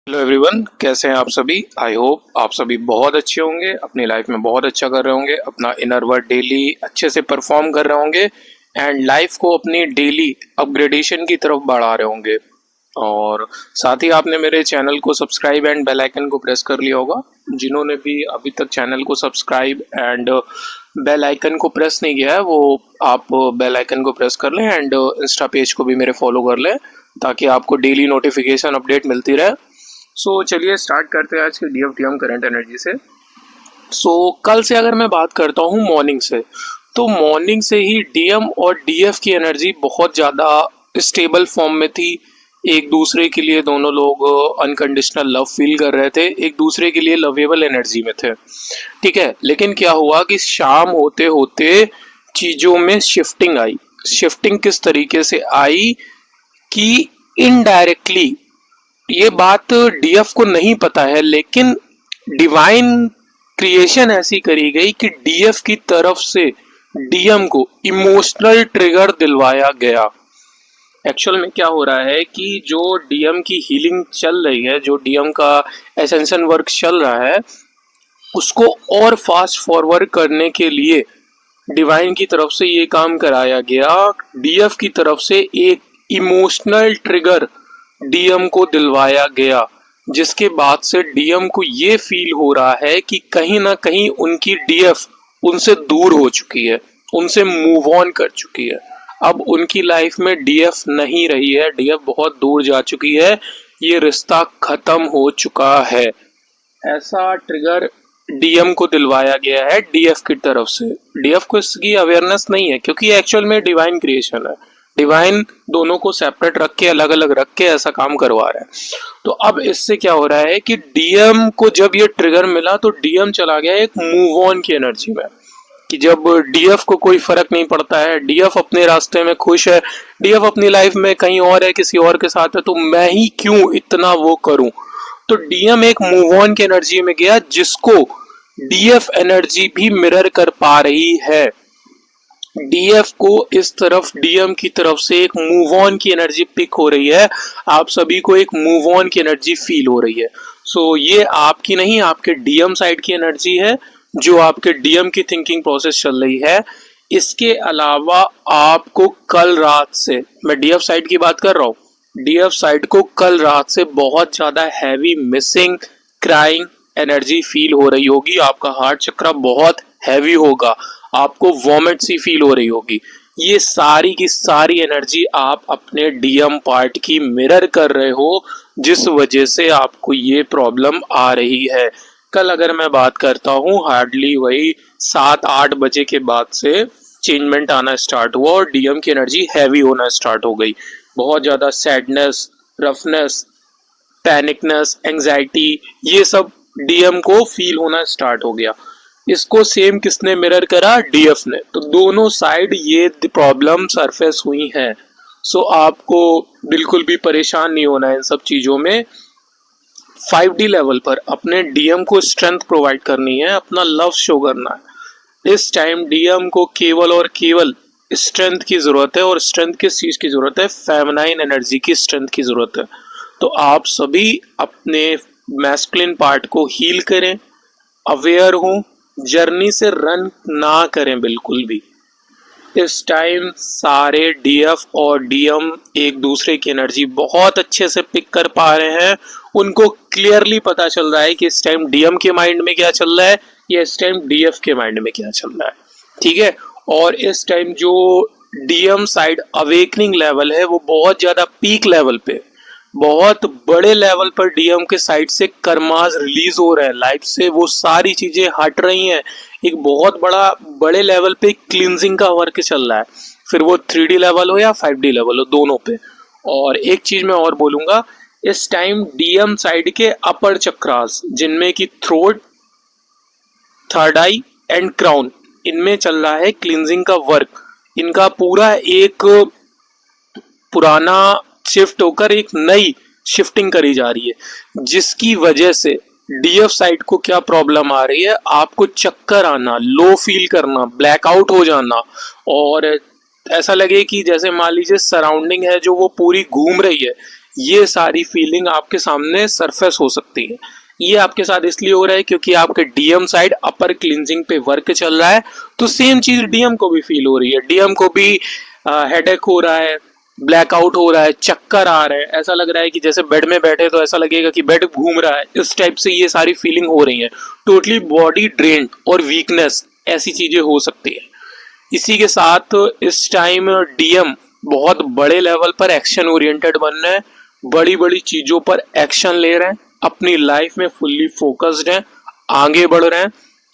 Hello everyone, कैसे हैं आप सभी। आई होप आप सभी बहुत अच्छे होंगे, अपनी लाइफ में बहुत अच्छा कर रहे होंगे, अपना इनर वर्क डेली अच्छे से परफॉर्म कर रहे होंगे एंड लाइफ को अपनी डेली अपग्रेडेशन की तरफ बढ़ा रहे होंगे। और साथ ही आपने मेरे चैनल को सब्सक्राइब एंड बेल आइकन को प्रेस कर लिया होगा। जिन्होंने भी अभी तक चैनल को सब्सक्राइब एंड बेल आइकन को प्रेस नहीं किया है वो आप बेल आइकन को प्रेस कर लें एंड इंस्टा पेज को भी मेरे फॉलो कर लें ताकि आपको डेली नोटिफिकेशन अपडेट मिलती रहे। चलिए स्टार्ट करते हैं आज के DFDM करंट एनर्जी से। कल से अगर मैं बात करता हूँ मॉर्निंग से, तो मॉर्निंग से ही DM और DF की एनर्जी बहुत ज़्यादा स्टेबल फॉर्म में थी। एक दूसरे के लिए दोनों लोग अनकंडीशनल लव फील कर रहे थे, एक दूसरे के लिए लवेबल एनर्जी में थे, ठीक है। लेकिन क्या हुआ कि शाम होते होते चीज़ों में शिफ्टिंग आई। शिफ्टिंग किस तरीके से आई कि इनडायरेक्टली, ये बात DF को नहीं पता है लेकिन डिवाइन क्रिएशन ऐसी करी गई कि DF की तरफ से DM को इमोशनल ट्रिगर दिलवाया गया। एक्चुअल में क्या हो रहा है कि जो DM की हीलिंग चल रही है, जो DM का एसेंशन वर्क चल रहा है, उसको और फास्ट फॉरवर्ड करने के लिए डिवाइन की तरफ से ये काम कराया गया। DF की तरफ से एक इमोशनल ट्रिगर DM को दिलवाया गया, जिसके बाद से DM को ये फील हो रहा है कि कहीं ना कहीं उनकी DF उनसे दूर हो चुकी है, उनसे मूव ऑन कर चुकी है। अब उनकी लाइफ में DF नहीं रही है, DF बहुत दूर जा चुकी है, ये रिश्ता खत्म हो चुका है। ऐसा ट्रिगर DM को दिलवाया गया है DF की तरफ से। DF को इसकी अवेयरनेस नहीं है क्योंकि एक्चुअल में डिवाइन क्रिएशन है। डिवाइन दोनों को सेपरेट रख के, अलग अलग रख के ऐसा काम करवा रहा है। तो अब इससे क्या हो रहा है कि DM को जब ये ट्रिगर मिला तो DM चला गया एक मूव ऑन की एनर्जी में, कि जब DF को कोई फर्क नहीं पड़ता है, DF अपने रास्ते में खुश है, DF अपनी लाइफ में कहीं और है, किसी और के साथ है, तो मैं ही क्यों इतना वो करूं। तो DM एक मूव ऑन की एनर्जी में गया, जिसको DF एनर्जी भी मिरर कर पा रही है। DF को इस तरफ DM की तरफ से एक मूव ऑन की एनर्जी पिक हो रही है, आप सभी को एक मूव ऑन की एनर्जी फील हो रही है। ये आपकी नहीं, आपके DM साइड की एनर्जी है, जो आपके DM की थिंकिंग प्रोसेस चल रही है। इसके अलावा आपको कल रात से, मैं DF साइड की बात कर रहा हूँ, DF साइड को कल रात से बहुत ज्यादा heavy missing, crying energy feel हो रही होगी। आपका हार्ट चक्र बहुत हैवी होगा, आपको वॉमिट सी फील हो रही होगी। ये सारी की सारी एनर्जी आप अपने DM पार्ट की मिरर कर रहे हो, जिस वजह से आपको ये प्रॉब्लम आ रही है। कल अगर मैं बात करता हूँ, हार्डली वही 7-8 बजे के बाद से चेंजमेंट आना स्टार्ट हुआ और DM की एनर्जी हैवी होना स्टार्ट हो गई। बहुत ज़्यादा सैडनेस, रफनेस, पैनिकनेस, एंजाइटी, ये सब DM को फील होना स्टार्ट हो गया। इसको सेम किसने मिरर करा? DF ने। तो दोनों साइड ये प्रॉब्लम सरफेस हुई है। आपको बिल्कुल भी परेशान नहीं होना है इन सब चीज़ों में। 5D लेवल पर अपने DM को स्ट्रेंथ प्रोवाइड करनी है, अपना लव शो करना है। इस टाइम DM को केवल और केवल स्ट्रेंथ की ज़रूरत है, और स्ट्रेंथ किस चीज़ की ज़रूरत है? फेमिनाइन एनर्जी की स्ट्रेंथ की ज़रूरत है। तो आप सभी अपने मैस्कुलिन पार्ट को हील करें, अवेयर हो, जर्नी से रन ना करें बिल्कुल भी। इस टाइम सारे DF और DM एक दूसरे की एनर्जी बहुत अच्छे से पिक कर पा रहे हैं। उनको क्लियरली पता चल रहा है कि इस टाइम DM के माइंड में क्या चल रहा है या इस टाइम DF के माइंड में क्या चल रहा है, ठीक है। और इस टाइम जो DM साइड अवेकनिंग लेवल है वो बहुत ज्यादा पीक लेवल पे, बहुत बड़े लेवल पर DM के साइड से कर्मास रिलीज हो रहे हैं, लाइफ से वो सारी चीजें हट रही हैं। एक बहुत बड़े लेवल पे क्लींजिंग का वर्क चल रहा है, फिर वो 3D लेवल हो या 5D लेवल हो, दोनों पे। और एक चीज मैं और बोलूंगा, इस टाइम DM साइड के अपर चक्रास, जिनमें की throat, third I and crown, इनमें चल रहा है क्लींजिंग का वर्क। इनका पूरा एक पुराना शिफ्ट होकर एक नई शिफ्टिंग करी जा रही है, जिसकी वजह से DF साइड को क्या प्रॉब्लम आ रही है? आपको चक्कर आना, लो फील करना, ब्लैकआउट हो जाना, और ऐसा लगे कि जैसे मान लीजिए सराउंडिंग है जो वो पूरी घूम रही है, ये सारी फीलिंग आपके सामने सरफेस हो सकती है। ये आपके साथ इसलिए हो रहा है क्योंकि आपके डीएम साइड अपर क्लींजिंग पे वर्क चल रहा है, तो सेम चीज डीएम को भी फील हो रही है। डीएम को भी हेडेक हो रहा है, ब्लैकआउट हो रहा है, चक्कर आ रहे हैं, ऐसा लग रहा है कि जैसे बेड में बैठे तो ऐसा लगेगा कि बेड घूम रहा है। इस टाइप से ये सारी फीलिंग हो रही है। टोटली बॉडी ड्रेन और वीकनेस, ऐसी चीजें हो सकती है। इसी के साथ इस टाइम डीएम बहुत बड़े लेवल पर एक्शन ओरिएंटेड बन रहे हैं, बड़ी बड़ी चीजों पर एक्शन ले रहे हैं, अपनी लाइफ में फुल्ली फोकस्ड हैं, आगे बढ़ रहे हैं।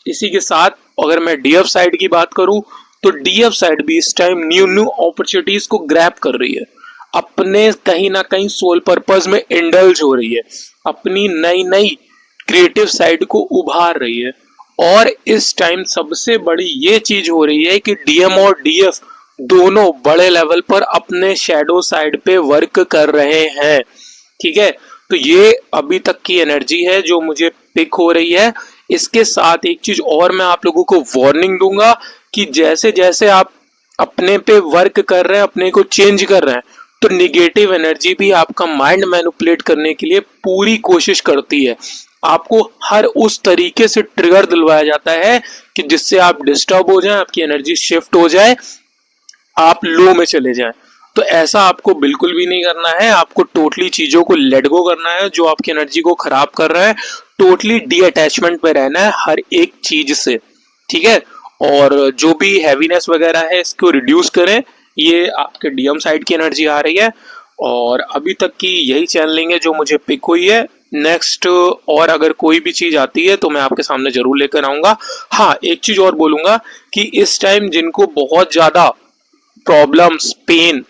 इसी के साथ अगर मैं डीएफ साइड की बात करूं तो डीएफ साइड भी इस टाइम न्यू न्यू अपॉर्चुनिटीज को ग्रैब कर रही है, अपने कहीं ना कहीं सोल पर्पस में इंडल्ज हो रही है, अपनी नई नई क्रिएटिव साइड को उभार रही है। और इस टाइम सबसे बड़ी ये चीज हो रही है कि डीएम और डीएफ दोनों बड़े लेवल पर अपने शैडो साइड पे वर्क कर रहे हैं। ठीक है, तो ये अभी तक की एनर्जी है जो मुझे पिक हो रही है। इसके साथ एक चीज और मैं आप लोगों को वार्निंग दूंगा कि जैसे जैसे आप अपने पे वर्क कर रहे हैं, अपने को चेंज कर रहे हैं, तो निगेटिव एनर्जी भी आपका माइंड मैनिपुलेट करने के लिए पूरी कोशिश करती है। आपको हर उस तरीके से ट्रिगर दिलवाया जाता है कि जिससे आप डिस्टर्ब हो जाएं, आपकी एनर्जी शिफ्ट हो जाए, आप लो में चले जाएं। तो ऐसा आपको बिल्कुल भी नहीं करना है। आपको टोटली चीजों को लेट गो करना है जो आपकी एनर्जी को खराब कर रहा है। टोटली डी अटैचमेंट पे रहना है हर एक चीज से। ठीक है, और जो भी हैवीनेस वगैरह है इसको रिड्यूस करें। ये आपके डीएम साइड की एनर्जी आ रही है और अभी तक की यही चैनलिंग है जो मुझे पिक हुई है। नेक्स्ट और अगर कोई भी चीज आती है तो मैं आपके सामने जरूर लेकर आऊंगा। हाँ, एक चीज और बोलूंगा कि इस टाइम जिनको बहुत ज्यादा प्रॉब्लम्स, पेन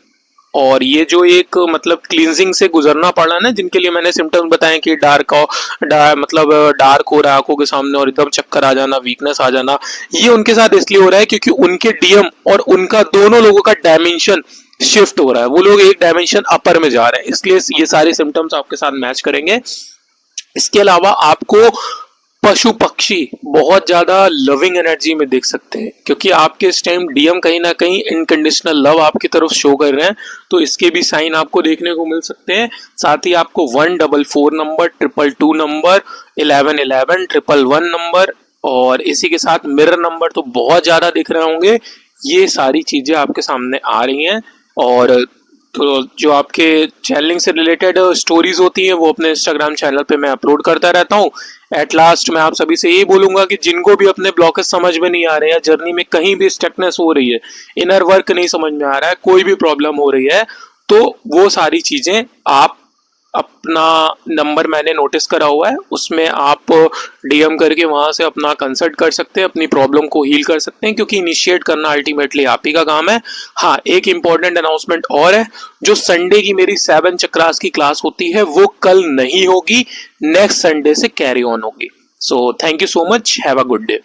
और ये जो एक मतलब क्लींजिंग से गुजरना पड़ा ना, जिनके लिए मैंने सिम्टम्स बताए कि मतलब डार्क हो रहा है आंखों के सामने और एकदम चक्कर आ जाना, वीकनेस आ जाना, ये उनके साथ इसलिए हो रहा है क्योंकि उनके डीएम और उनका दोनों लोगों का डायमेंशन शिफ्ट हो रहा है। वो लोग एक डायमेंशन अपर में जा रहे हैं, इसलिए ये सारे सिम्टम्स आपके साथ मैच करेंगे। इसके अलावा आपको पशु पक्षी बहुत ज्यादा लविंग एनर्जी में देख सकते हैं क्योंकि आपके इस टाइम डीएम कहीं ना कहीं इनकंडीशनल लव आपकी तरफ शो कर रहे हैं, तो इसके भी साइन आपको देखने को मिल सकते हैं। साथ ही आपको 144 नंबर, 222 नंबर, 1111, 111 नंबर और इसी के साथ मिरर नंबर तो बहुत ज्यादा दिख रहे होंगे। ये सारी चीजें आपके सामने आ रही हैं और तो जो आपके चैनलिंग से रिलेटेड स्टोरीज होती हैं वो अपने इंस्टाग्राम चैनल पे मैं अपलोड करता रहता हूँ। एट लास्ट मैं आप सभी से यही बोलूंगा कि जिनको भी अपने ब्लॉकेज समझ में नहीं आ रहे हैं, जर्नी में कहीं भी स्टकनेस हो रही है, इनर वर्क नहीं समझ में आ रहा है, कोई भी प्रॉब्लम हो रही है, तो वो सारी चीजें आप अपना नंबर मैंने नोटिस करा हुआ है, उसमें आप डीएम करके वहां से अपना कंसल्ट कर सकते हैं, अपनी प्रॉब्लम को हील कर सकते हैं क्योंकि इनिशिएट करना अल्टीमेटली आप ही का काम है। हाँ, एक इंपॉर्टेंट अनाउंसमेंट और है, जो संडे की मेरी 7 चक्रास की क्लास होती है वो कल नहीं होगी, नेक्स्ट संडे से कैरी ऑन होगी। So thank you so much, have a good day.